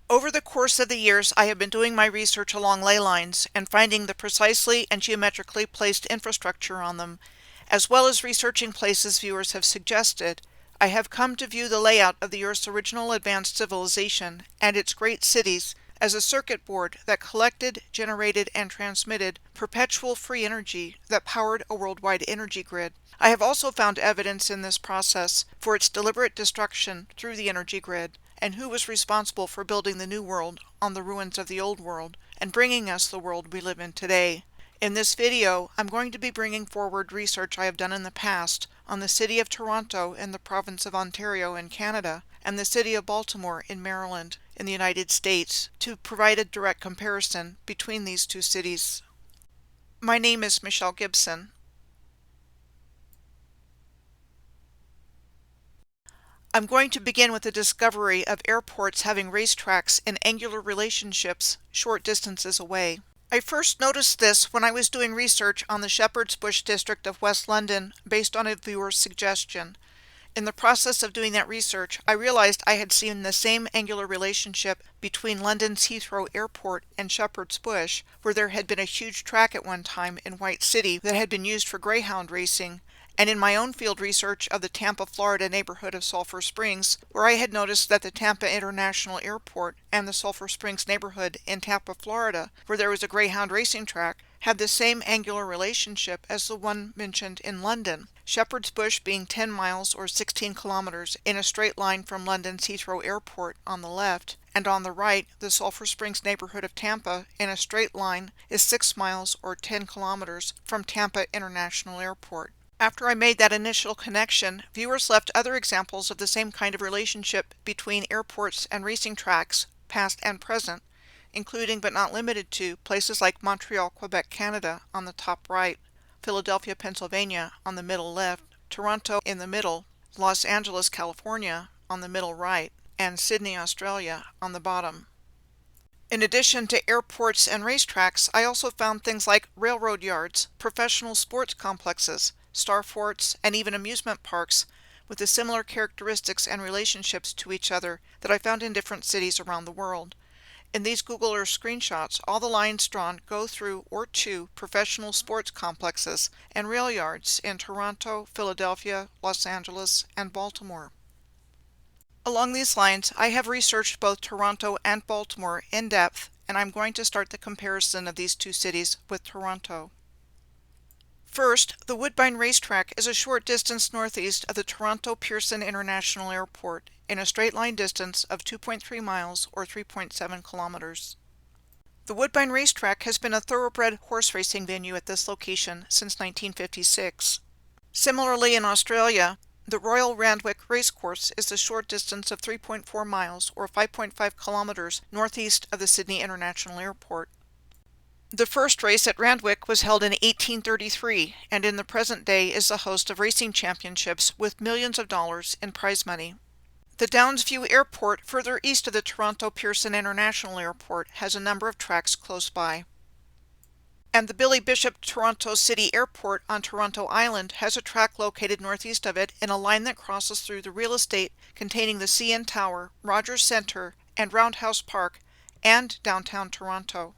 Over the course of the years, I have been doing my research along ley lines and finding the precisely and geometrically placed infrastructure on them, as well as researching places viewers have suggested. I have come to view the layout of the Earth's original advanced civilization and its great cities as a circuit board that collected, generated, and transmitted perpetual free energy that powered a worldwide energy grid. I have also found evidence in this process for its deliberate destruction through the energy grid, and who was responsible for building the new world on the ruins of the old world and bringing us the world we live in today. In this video, I'm going to be bringing forward research I have done in the past on the city of Toronto in the province of Ontario in Canada and the city of Baltimore in Maryland in the United States to provide a direct comparison between these two cities. My name is Michelle Gibson. I'm going to begin with the discovery of airports having racetracks in angular relationships short distances away. I first noticed this when I was doing research on the Shepherd's Bush district of West London based on a viewer's suggestion. In the process of doing that research, I realized I had seen the same angular relationship between London's Heathrow Airport and Shepherd's Bush, where there had been a huge track at one time in White City that had been used for greyhound racing, and in my own field research of the Tampa, Florida neighborhood of Sulphur Springs, where I had noticed that the Tampa International Airport and the Sulphur Springs neighborhood in Tampa, Florida, where there was a greyhound racing track, had the same angular relationship as the one mentioned in London. Shepherd's Bush being 10 miles or 16 kilometers in a straight line from London's Heathrow Airport on the left, and on the right, the Sulphur Springs neighborhood of Tampa in a straight line is 6 miles or 10 kilometers from Tampa International Airport. After I made that initial connection, viewers left other examples of the same kind of relationship between airports and racing tracks, past and present, including but not limited to places like Montreal, Quebec, Canada on the top right, Philadelphia, Pennsylvania on the middle left, Toronto in the middle, Los Angeles, California on the middle right, and Sydney, Australia on the bottom. In addition to airports and racetracks, I also found things like railroad yards, professional sports complexes, starforts, and even amusement parks with the similar characteristics and relationships to each other that I found in different cities around the world. In these Google Earth screenshots, all the lines drawn go through or to professional sports complexes and rail yards in Toronto, Philadelphia, Los Angeles, and Baltimore. Along these lines, I have researched both Toronto and Baltimore in depth, and I'm going to start the comparison of these two cities with Toronto. First, the Woodbine Racetrack is a short distance northeast of the Toronto Pearson International Airport, in a straight line distance of 2.3 miles or 3.7 kilometers. The Woodbine Racetrack has been a thoroughbred horse racing venue at this location since 1956. Similarly, in Australia, the Royal Randwick Racecourse is a short distance of 3.4 miles or 5.5 kilometers northeast of the Sydney International Airport. The first race at Randwick was held in 1833 and in the present day is the host of racing championships with millions of dollars in prize money. The Downsview Airport, further east of the Toronto Pearson International Airport, has a number of tracks close by. And the Billy Bishop Toronto City Airport on Toronto Island has a track located northeast of it in a line that crosses through the real estate containing the CN Tower, Rogers Centre, and Roundhouse Park, and downtown Toronto.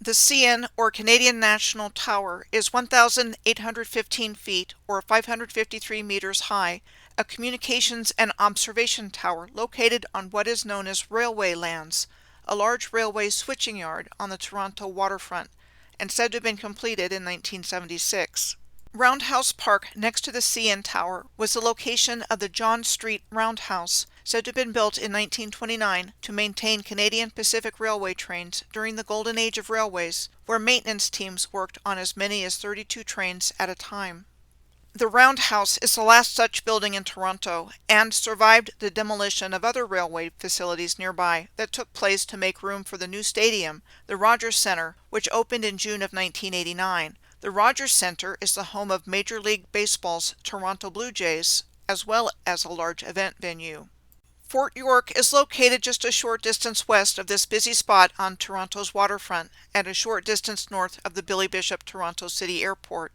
The CN, or Canadian National Tower, is 1,815 feet, or 553 meters high, a communications and observation tower located on what is known as railway lands, a large railway switching yard on the Toronto waterfront, and said to have been completed in 1976. Roundhouse Park, next to the CN Tower, was the location of the John Street Roundhouse, said to have been built in 1929 to maintain Canadian Pacific Railway trains during the golden age of railways, where maintenance teams worked on as many as 32 trains at a time. The Roundhouse is the last such building in Toronto and survived the demolition of other railway facilities nearby that took place to make room for the new stadium, the Rogers Centre, which opened in June of 1989. The Rogers Centre is the home of Major League Baseball's Toronto Blue Jays, as well as a large event venue. Fort York is located just a short distance west of this busy spot on Toronto's waterfront and a short distance north of the Billy Bishop Toronto City Airport.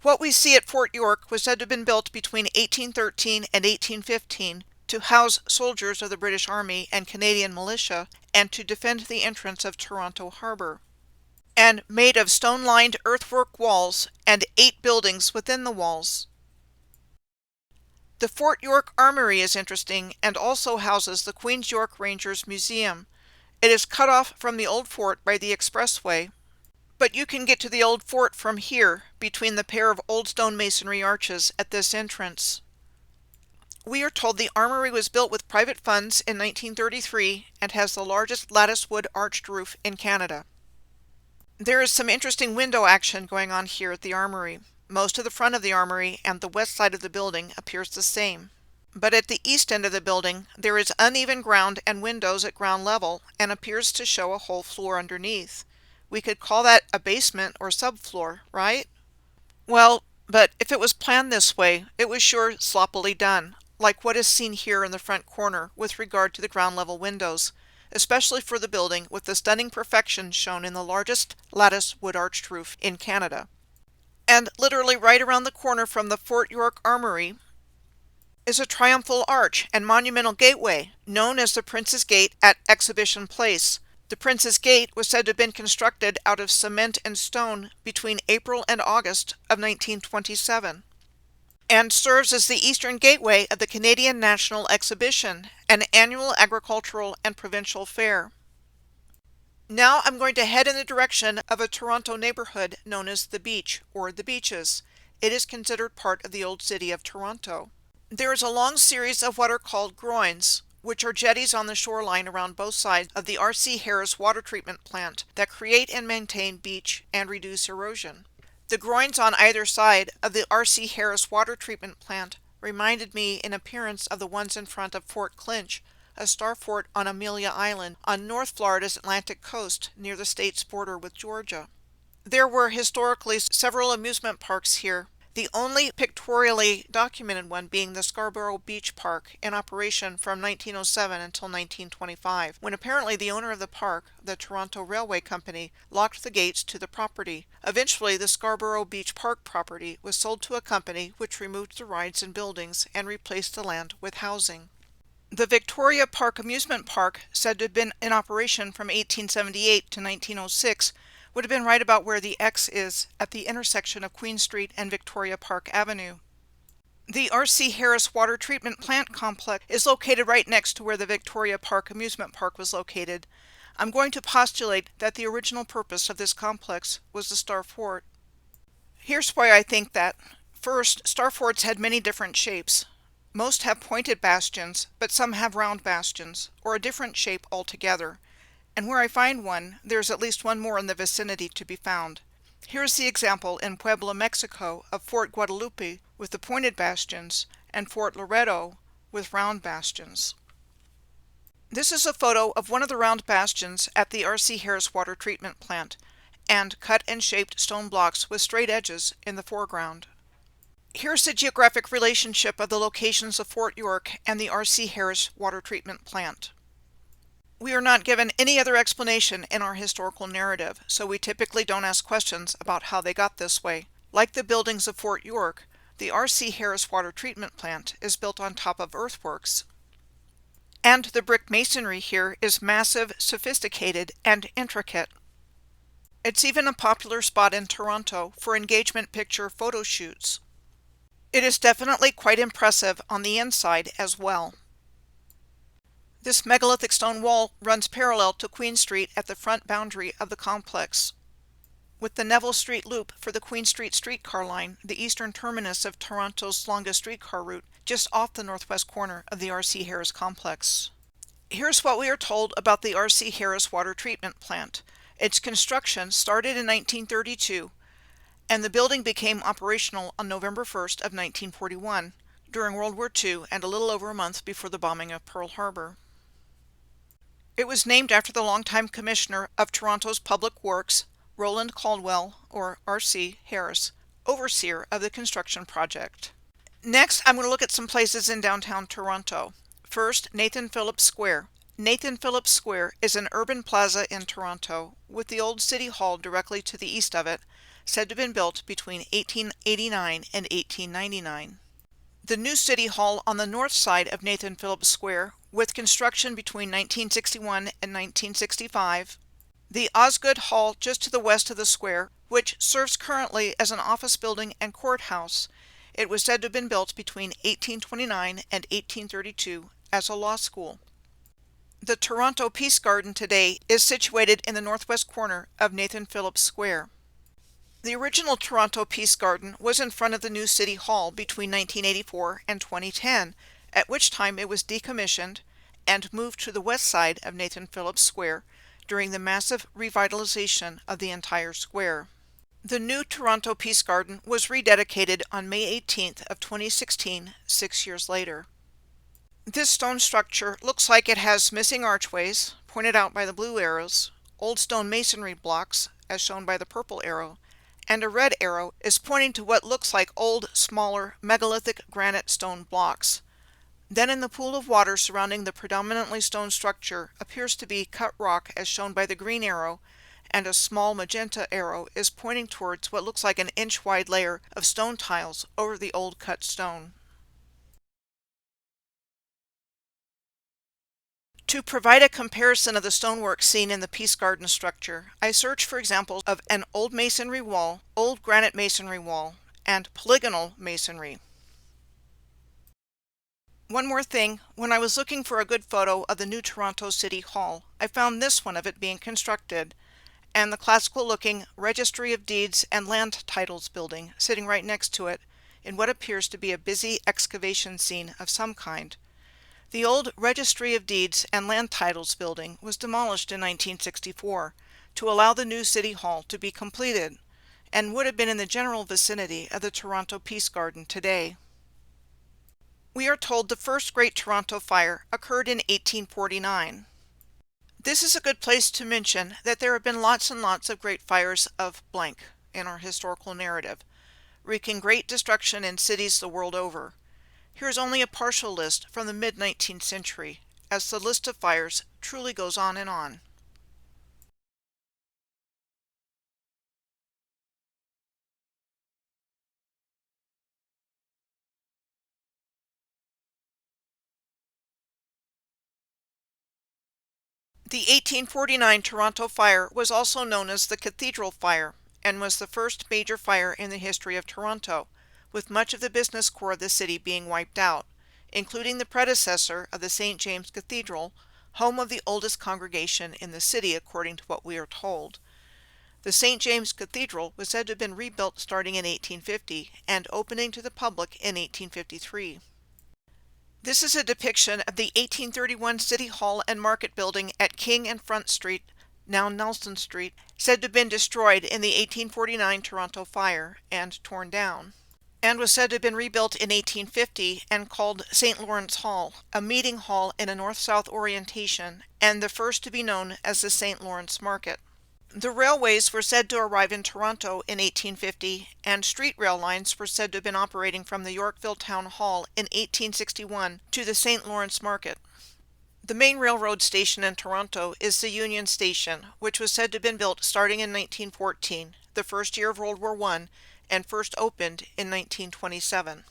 What we see at Fort York was said to have been built between 1813 and 1815 to house soldiers of the British Army and Canadian militia, and to defend the entrance of Toronto Harbor, and made of stone-lined earthwork walls and 8 buildings within the walls. The Fort York Armory is interesting and also houses the Queen's York Rangers Museum. It is cut off from the old fort by the expressway, but you can get to the old fort from here between the pair of old stone masonry arches at this entrance. We are told the armory was built with private funds in 1933 and has the largest lattice wood arched roof in Canada. There is some interesting window action going on here at the armory. Most of the front of the armory and the west side of the building appears the same. But at the east end of the building, there is uneven ground and windows at ground level and appears to show a whole floor underneath. We could call that a basement or subfloor, right? Well, but if it was planned this way, it was sure sloppily done, like what is seen here in the front corner with regard to the ground level windows, especially for the building with the stunning perfection shown in the largest lattice wood arched roof in Canada. And literally right around the corner from the Fort York Armory is a triumphal arch and monumental gateway known as the Prince's Gate at Exhibition Place. The Prince's Gate was said to have been constructed out of cement and stone between April and August of 1927, and serves as the eastern gateway of the Canadian National Exhibition, an annual agricultural and provincial fair. Now I'm going to head in the direction of a Toronto neighborhood known as the Beach, or the Beaches. It is considered part of the old city of Toronto. There is a long series of what are called groins, which are jetties on the shoreline around both sides of the R.C. Harris water treatment plant that create and maintain beach and reduce erosion. The groins on either side of the R.C. Harris water treatment plant reminded me in appearance of the ones in front of Fort Clinch, a star fort on Amelia Island on North Florida's Atlantic coast near the state's border with Georgia. There were historically several amusement parks here, the only pictorially documented one being the Scarborough Beach Park, in operation from 1907 until 1925, when apparently the owner of the park, the Toronto Railway Company, locked the gates to the property. Eventually, the Scarborough Beach Park property was sold to a company which removed the rides and buildings and replaced the land with housing. The Victoria Park Amusement Park, said to have been in operation from 1878 to 1906, would have been right about where the X is at the intersection of Queen Street and Victoria Park Avenue. The R.C. Harris Water Treatment Plant Complex is located right next to where the Victoria Park Amusement Park was located. I'm going to postulate that the original purpose of this complex was the Star Fort. Here's why I think that. First, Star Forts had many different shapes. Most have pointed bastions, but some have round bastions, or a different shape altogether. And where I find one, there's at least one more in the vicinity to be found. Here's the example in Puebla, Mexico, of Fort Guadalupe with the pointed bastions, and Fort Loreto with round bastions. This is a photo of one of the round bastions at the R.C. Harris Water Treatment Plant, and cut and shaped stone blocks with straight edges in the foreground. Here's the geographic relationship of the locations of Fort York and the R.C. Harris Water Treatment Plant. We are not given any other explanation in our historical narrative, so we typically don't ask questions about how they got this way. Like the buildings of Fort York, the R.C. Harris Water Treatment Plant is built on top of earthworks. And the brick masonry here is massive, sophisticated, and intricate. It's even a popular spot in Toronto for engagement picture photo shoots. It is definitely quite impressive on the inside as well. This megalithic stone wall runs parallel to Queen Street at the front boundary of the complex, with the Neville Street Loop for the Queen Street streetcar line, the eastern terminus of Toronto's longest streetcar route, just off the northwest corner of the R.C. Harris complex. Here's what we are told about the R.C. Harris Water Treatment Plant. Its construction started in 1932, and the building became operational on November 1st of 1941, during World War II and a little over a month before the bombing of Pearl Harbor. It was named after the longtime Commissioner of Toronto's Public Works, Roland Caldwell, or R.C. Harris, overseer of the construction project. Next, I'm going to look at some places in downtown Toronto. First, Nathan Phillips Square. Nathan Phillips Square is an urban plaza in Toronto, with the old City Hall directly to the east of it, said to have been built between 1889 and 1899. The new City Hall on the north side of Nathan Phillips Square, with construction between 1961 and 1965. The Osgood Hall just to the west of the square, which serves currently as an office building and courthouse. It was said to have been built between 1829 and 1832 as a law school. The Toronto Peace Garden today is situated in the northwest corner of Nathan Phillips Square. The original Toronto Peace Garden was in front of the new City Hall between 1984 and 2010, at which time it was decommissioned and moved to the west side of Nathan Phillips Square during the massive revitalization of the entire square. The new Toronto Peace Garden was rededicated on May 18th of 2016, 6 years later. This stone structure looks like it has missing archways, pointed out by the blue arrows, old stone masonry blocks, as shown by the purple arrow, and a red arrow is pointing to what looks like old, smaller, megalithic granite stone blocks. Then in the pool of water surrounding the predominantly stone structure appears to be cut rock as shown by the green arrow, and a small magenta arrow is pointing towards what looks like an inch-wide layer of stone tiles over the old cut stone. To provide a comparison of the stonework seen in the Peace Garden structure, I searched for examples of an old masonry wall, old granite masonry wall, and polygonal masonry. One more thing, when I was looking for a good photo of the new Toronto City Hall, I found this one of it being constructed, and the classical-looking Registry of Deeds and Land Titles building sitting right next to it in what appears to be a busy excavation scene of some kind. The old Registry of Deeds and Land Titles building was demolished in 1964 to allow the new City Hall to be completed, and would have been in the general vicinity of the Toronto Peace Garden today. We are told the first Great Toronto Fire occurred in 1849. This is a good place to mention that there have been lots and lots of great fires of blank in our historical narrative, wreaking great destruction in cities the world over. Here is only a partial list from the mid-19th century, as the list of fires truly goes on and on. The 1849 Toronto Fire was also known as the Cathedral Fire, and was the first major fire in the history of Toronto, with much of the business core of the city being wiped out, including the predecessor of the St. James Cathedral, home of the oldest congregation in the city according to what we are told. The St. James Cathedral was said to have been rebuilt starting in 1850 and opening to the public in 1853. This is a depiction of the 1831 City Hall and Market Building at King and Front Street, now Nelson Street, said to have been destroyed in the 1849 Toronto Fire and torn down, and was said to have been rebuilt in 1850 and called St. Lawrence Hall, a meeting hall in a north-south orientation, and the first to be known as the St. Lawrence Market. The railways were said to arrive in Toronto in 1850, and street rail lines were said to have been operating from the Yorkville Town Hall in 1861 to the St. Lawrence Market. The main railroad station in Toronto is the Union Station, which was said to have been built starting in 1914, the first year of World War I, and first opened in 1927.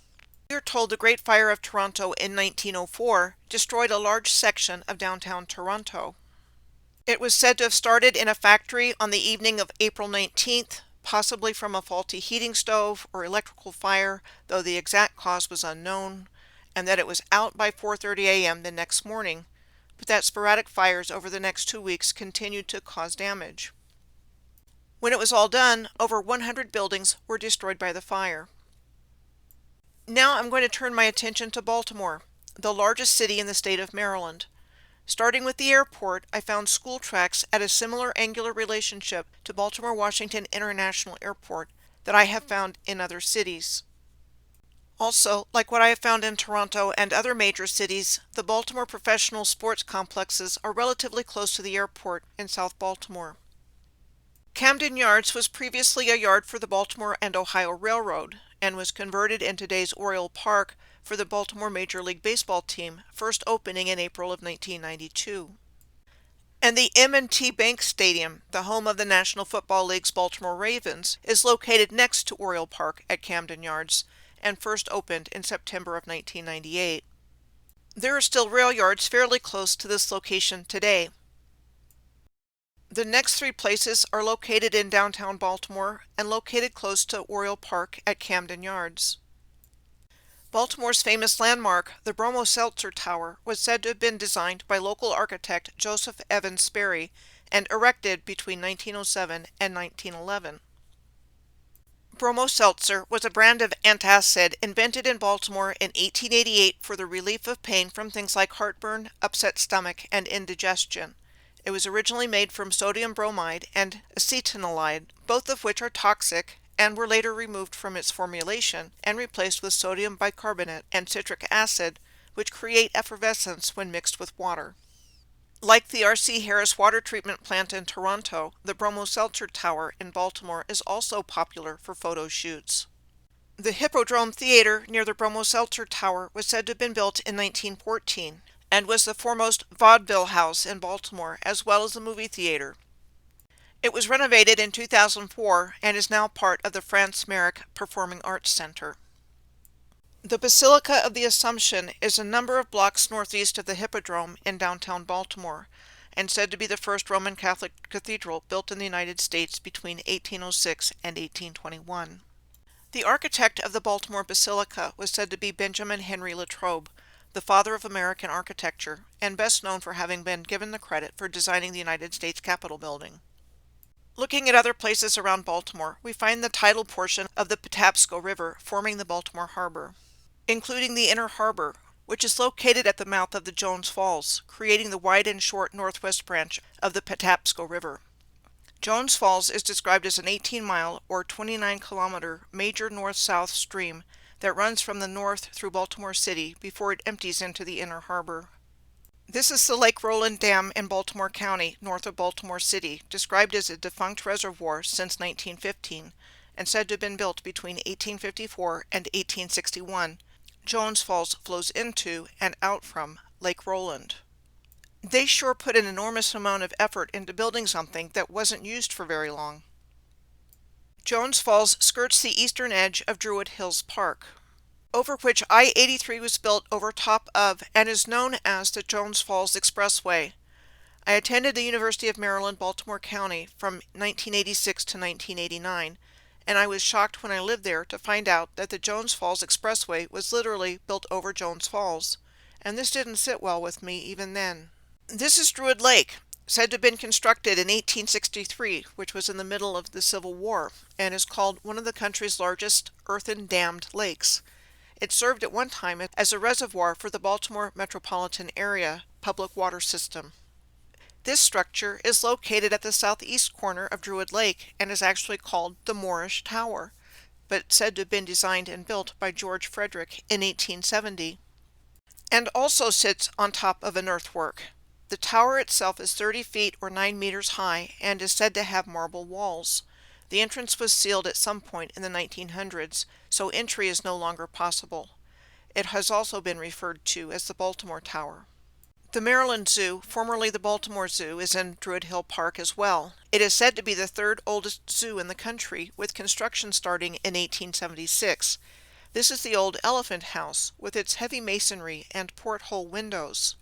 We are told the Great Fire of Toronto in 1904 destroyed a large section of downtown Toronto. It was said to have started in a factory on the evening of April 19th, possibly from a faulty heating stove or electrical fire, though the exact cause was unknown, and that it was out by 4:30 a.m. the next morning, but that sporadic fires over the next 2 weeks continued to cause damage. When it was all done, over 100 buildings were destroyed by the fire. Now I'm going to turn my attention to Baltimore, the largest city in the state of Maryland. Starting with the airport, I found school tracks at a similar angular relationship to Baltimore Washington International Airport that I have found in other cities. Also, like what I have found in Toronto and other major cities, the Baltimore professional sports complexes are relatively close to the airport in South Baltimore. Camden Yards was previously a yard for the Baltimore and Ohio Railroad, and was converted in today's Oriole Park for the Baltimore Major League Baseball team, first opening in April of 1992. And the M&T Bank Stadium, the home of the National Football League's Baltimore Ravens, is located next to Oriole Park at Camden Yards, and first opened in September of 1998. There are still rail yards fairly close to this location today. The next three places are located in downtown Baltimore and located close to Oriole Park at Camden Yards. Baltimore's famous landmark, the Bromo-Seltzer Tower, was said to have been designed by local architect Joseph Evans Sperry and erected between 1907 and 1911. Bromo-Seltzer was a brand of antacid invented in Baltimore in 1888 for the relief of pain from things like heartburn, upset stomach, and indigestion. It was originally made from sodium bromide and acetanilide, both of which are toxic, and were later removed from its formulation and replaced with sodium bicarbonate and citric acid, which create effervescence when mixed with water. Like the R.C. Harris water treatment plant in Toronto, the Bromo-Seltzer Tower in Baltimore is also popular for photo shoots. The Hippodrome Theater near the Bromo-Seltzer Tower was said to have been built in 1914 and was the foremost vaudeville house in Baltimore, as well as a movie theater. It was renovated in 2004 and is now part of the Franz Marek Performing Arts Center. The Basilica of the Assumption is a number of blocks northeast of the Hippodrome in downtown Baltimore, and said to be the first Roman Catholic cathedral built in the United States between 1806 and 1821. The architect of the Baltimore Basilica was said to be Benjamin Henry Latrobe, the father of American architecture, and best known for having been given the credit for designing the United States Capitol building. Looking at other places around Baltimore, we find the tidal portion of the Patapsco River forming the Baltimore Harbor, including the Inner Harbor, which is located at the mouth of the Jones Falls, creating the wide and short northwest branch of the Patapsco River. Jones Falls is described as an 18-mile or 29-kilometer major north-south stream that runs from the north through Baltimore City before it empties into the Inner Harbor. This is the Lake Roland Dam in Baltimore County, north of Baltimore City, described as a defunct reservoir since 1915, and said to have been built between 1854 and 1861. Jones Falls flows into and out from Lake Roland. They sure put an enormous amount of effort into building something that wasn't used for very long. Jones Falls skirts the eastern edge of Druid Hills Park, over which I-83 was built over top of and is known as the Jones Falls Expressway. I attended the University of Maryland, Baltimore County from 1986 to 1989, and I was shocked when I lived there to find out that the Jones Falls Expressway was literally built over Jones Falls, and this didn't sit well with me even then. This is Druid Lake, said to have been constructed in 1863, which was in the middle of the Civil War, and is called one of the country's largest earthen-dammed lakes. It served at one time as a reservoir for the Baltimore metropolitan area public water system. This structure is located at the southeast corner of Druid Lake and is actually called the Moorish Tower, but said to have been designed and built by George Frederick in 1870, and also sits on top of an earthwork. The tower itself is 30 feet or 9 meters high and is said to have marble walls. The entrance was sealed at some point in the 1900s, so entry is no longer possible. It has also been referred to as the Baltimore Tower. The Maryland Zoo, formerly the Baltimore Zoo, is in Druid Hill Park as well. It is said to be the third oldest zoo in the country, with construction starting in 1876. This is the old Elephant House, with its heavy masonry and porthole windows.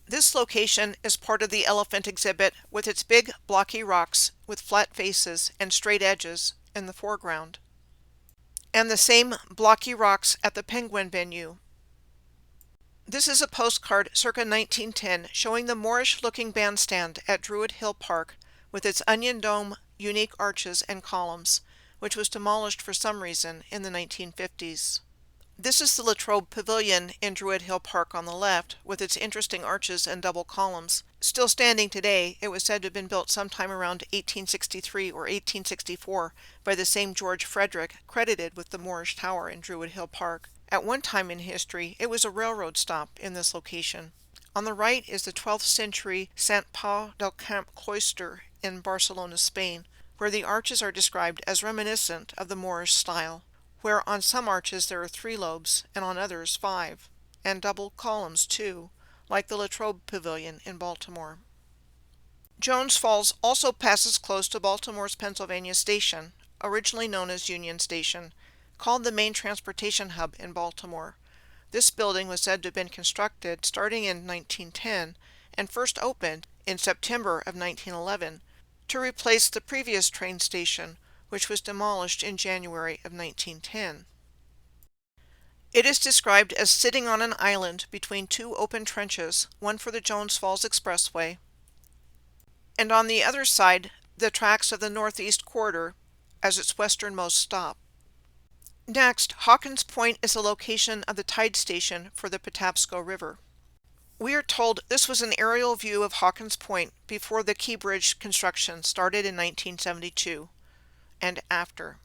This location is part of the elephant exhibit, with its big blocky rocks with flat faces and straight edges in the foreground, and the same blocky rocks at the penguin venue. This is a postcard circa 1910 showing the Moorish-looking bandstand at Druid Hill Park with its onion dome, unique arches and columns, which was demolished for some reason in the 1950s. This is the Latrobe Pavilion in Druid Hill Park on the left, with its interesting arches and double columns. Still standing today, it was said to have been built sometime around 1863 or 1864 by the same George Frederick, credited with the Moorish Tower in Druid Hill Park. At one time in history, it was a railroad stop in this location. On the right is the 12th century Sant Pau del Camp cloister in Barcelona, Spain, where the arches are described as reminiscent of the Moorish style, where on some arches there are 3 lobes and on others 5, and double columns too, like the Latrobe Pavilion in Baltimore. Jones Falls also passes close to Baltimore's Pennsylvania Station, originally known as Union Station, called the main transportation hub in Baltimore. This building was said to have been constructed starting in 1910 and first opened in September of 1911 to replace the previous train station, which was demolished in January of 1910. It is described as sitting on an island between two open trenches, one for the Jones Falls Expressway, and on the other side, the tracks of the Northeast Corridor as its westernmost stop. Next, Hawkins Point is the location of the tide station for the Patapsco River. We are told this was an aerial view of Hawkins Point before the Key Bridge construction started in 1972, and after.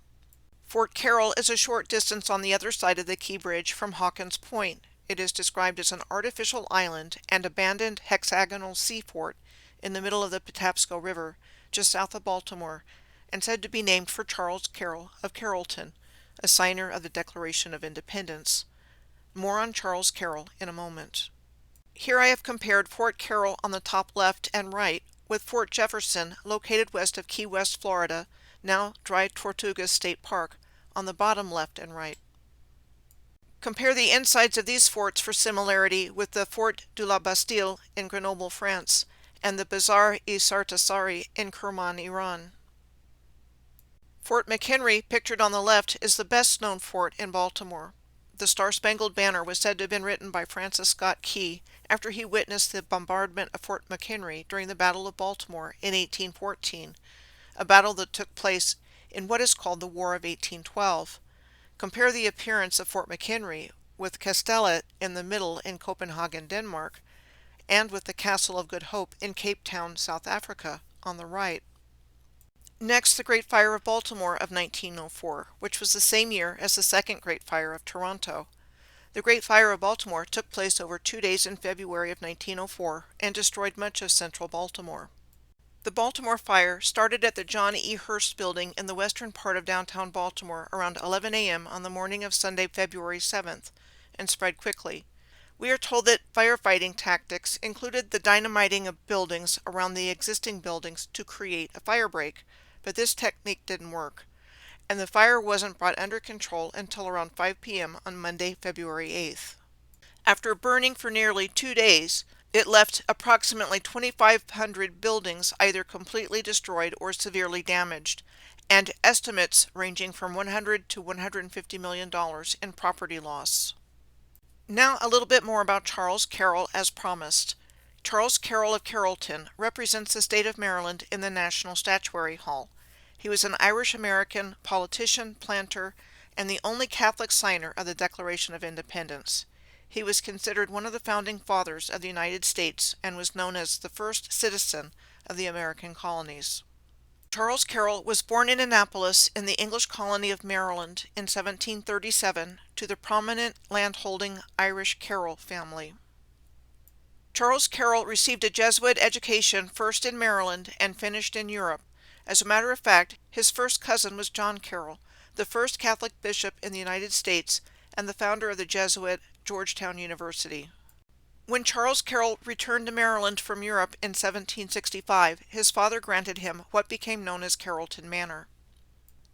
Fort Carroll is a short distance on the other side of the Key Bridge from Hawkins Point. It is described as an artificial island and abandoned hexagonal sea fort in the middle of the Patapsco River, just south of Baltimore, and said to be named for Charles Carroll of Carrollton, a signer of the Declaration of Independence. More on Charles Carroll in a moment. Here I have compared Fort Carroll on the top left and right with Fort Jefferson, located west of Key West, Florida, now Dry Tortugas State Park, on the bottom left and right. Compare the insides of these forts for similarity with the Fort de la Bastille in Grenoble, France, and the Bazar-e-Sartasari in Kerman, Iran. Fort McHenry, pictured on the left, is the best known fort in Baltimore. The Star-Spangled Banner was said to have been written by Francis Scott Key after he witnessed the bombardment of Fort McHenry during the Battle of Baltimore in 1814, a battle that took place in what is called the War of 1812. Compare the appearance of Fort McHenry with Kastellet in the middle in Copenhagen, Denmark, and with the Castle of Good Hope in Cape Town, South Africa, on the right. Next, the Great Fire of Baltimore of 1904, which was the same year as the Second Great Fire of Toronto. The Great Fire of Baltimore took place over 2 days in February of 1904 and destroyed much of central Baltimore. The Baltimore fire started at the John E. Hurst building in the western part of downtown Baltimore around 11 a.m. on the morning of Sunday, February 7th, and spread quickly. We are told that firefighting tactics included the dynamiting of buildings around the existing buildings to create a fire break, but this technique didn't work, and the fire wasn't brought under control until around 5 p.m. on Monday, February 8th. After burning for nearly 2 days, it left approximately 2,500 buildings either completely destroyed or severely damaged, and estimates ranging from $100 to $150 million in property loss. Now a little bit more about Charles Carroll as promised. Charles Carroll of Carrollton represents the state of Maryland in the National Statuary Hall. He was an Irish-American politician, planter, and the only Catholic signer of the Declaration of Independence. He was considered one of the founding fathers of the United States and was known as the first citizen of the American colonies. Charles Carroll was born in Annapolis in the English colony of Maryland in 1737 to the prominent landholding Irish Carroll family. Charles Carroll received a Jesuit education first in Maryland and finished in Europe. As a matter of fact, his first cousin was John Carroll, the first Catholic bishop in the United States and the founder of the Jesuit Georgetown University. When Charles Carroll returned to Maryland from Europe in 1765, his father granted him what became known as Carrollton Manor.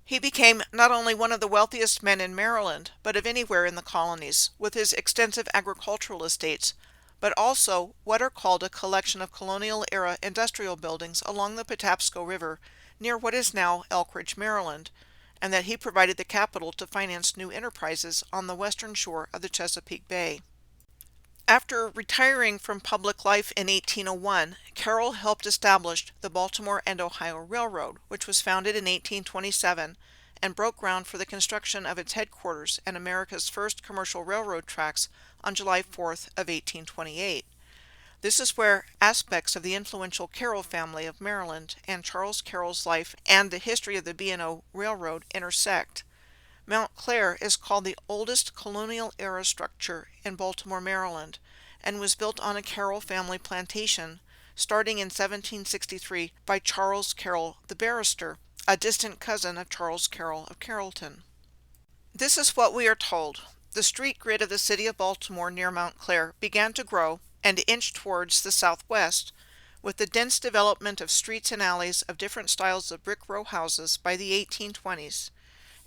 He became not only one of the wealthiest men in Maryland, but of anywhere in the colonies, with his extensive agricultural estates, but also what are called a collection of colonial-era industrial buildings along the Patapsco River near what is now Elkridge, Maryland, and that he provided the capital to finance new enterprises on the western shore of the Chesapeake Bay. After retiring from public life in 1801, Carroll helped establish the Baltimore and Ohio Railroad, which was founded in 1827 and broke ground for the construction of its headquarters and America's first commercial railroad tracks on July 4th of 1828. This is where aspects of the influential Carroll family of Maryland and Charles Carroll's life and the history of the B&O Railroad intersect. Mount Clair is called the oldest colonial-era structure in Baltimore, Maryland, and was built on a Carroll family plantation starting in 1763 by Charles Carroll the barrister, a distant cousin of Charles Carroll of Carrollton. This is what we are told. The street grid of the city of Baltimore near Mount Clair began to grow and inch towards the southwest, with the dense development of streets and alleys of different styles of brick row houses by the 1820s.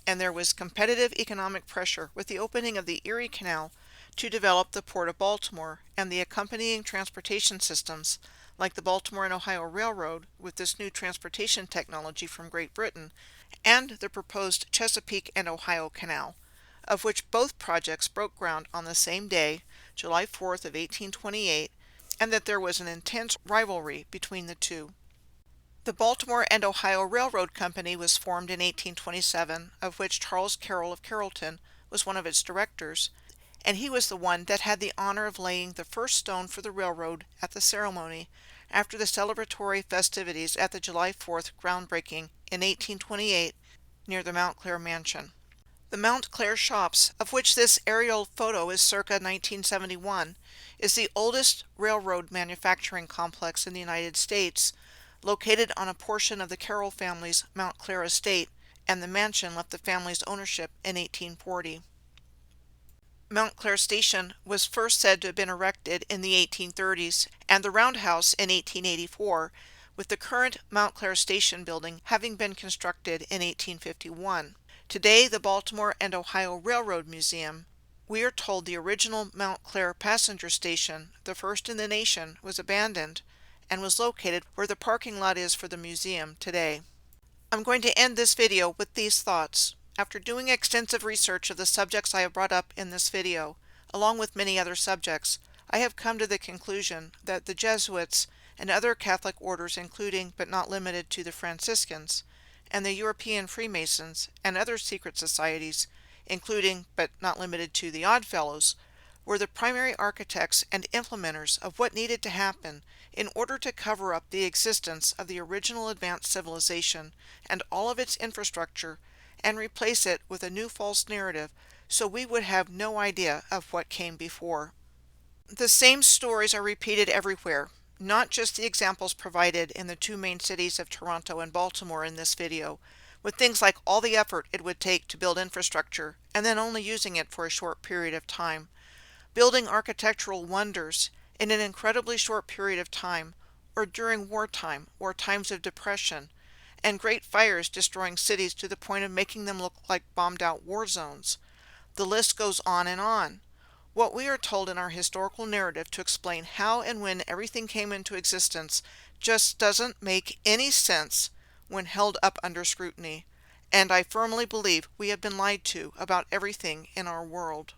and there was competitive economic pressure with the opening of the Erie Canal to develop the Port of Baltimore and the accompanying transportation systems, like the Baltimore and Ohio Railroad with this new transportation technology from Great Britain, and the proposed Chesapeake and Ohio Canal, of which both projects broke ground on the same day, July 4th of 1828, and that there was an intense rivalry between the two. The Baltimore and Ohio Railroad Company was formed in 1827, of which Charles Carroll of Carrollton was one of its directors, and he was the one that had the honor of laying the first stone for the railroad at the ceremony after the celebratory festivities at the July 4th groundbreaking in 1828 near the Montclair Mansion. The Montclair Shops, of which this aerial photo is circa 1971, is the oldest railroad manufacturing complex in the United States, located on a portion of the Carroll family's Montclair estate, and the mansion left the family's ownership in 1840. Montclair Station was first said to have been erected in the 1830s, and the roundhouse in 1884, with the current Montclair Station building having been constructed in 1851. Today, the Baltimore and Ohio Railroad Museum, we are told the original Montclair passenger station, the first in the nation, was abandoned and was located where the parking lot is for the museum today. I'm going to end this video with these thoughts. After doing extensive research of the subjects I have brought up in this video, along with many other subjects, I have come to the conclusion that the Jesuits and other Catholic orders, including but not limited to the Franciscans, and the European Freemasons and other secret societies, including but not limited to the Oddfellows, were the primary architects and implementers of what needed to happen in order to cover up the existence of the original advanced civilization and all of its infrastructure and replace it with a new false narrative so we would have no idea of what came before. The same stories are repeated everywhere, not just the examples provided in the two main cities of Toronto and Baltimore in this video, with things like all the effort it would take to build infrastructure and then only using it for a short period of time, building architectural wonders in an incredibly short period of time, or during wartime or times of depression, and great fires destroying cities to the point of making them look like bombed out war zones. The list goes on and on. What we are told in our historical narrative to explain how and when everything came into existence just doesn't make any sense when held up under scrutiny, and I firmly believe we have been lied to about everything in our world.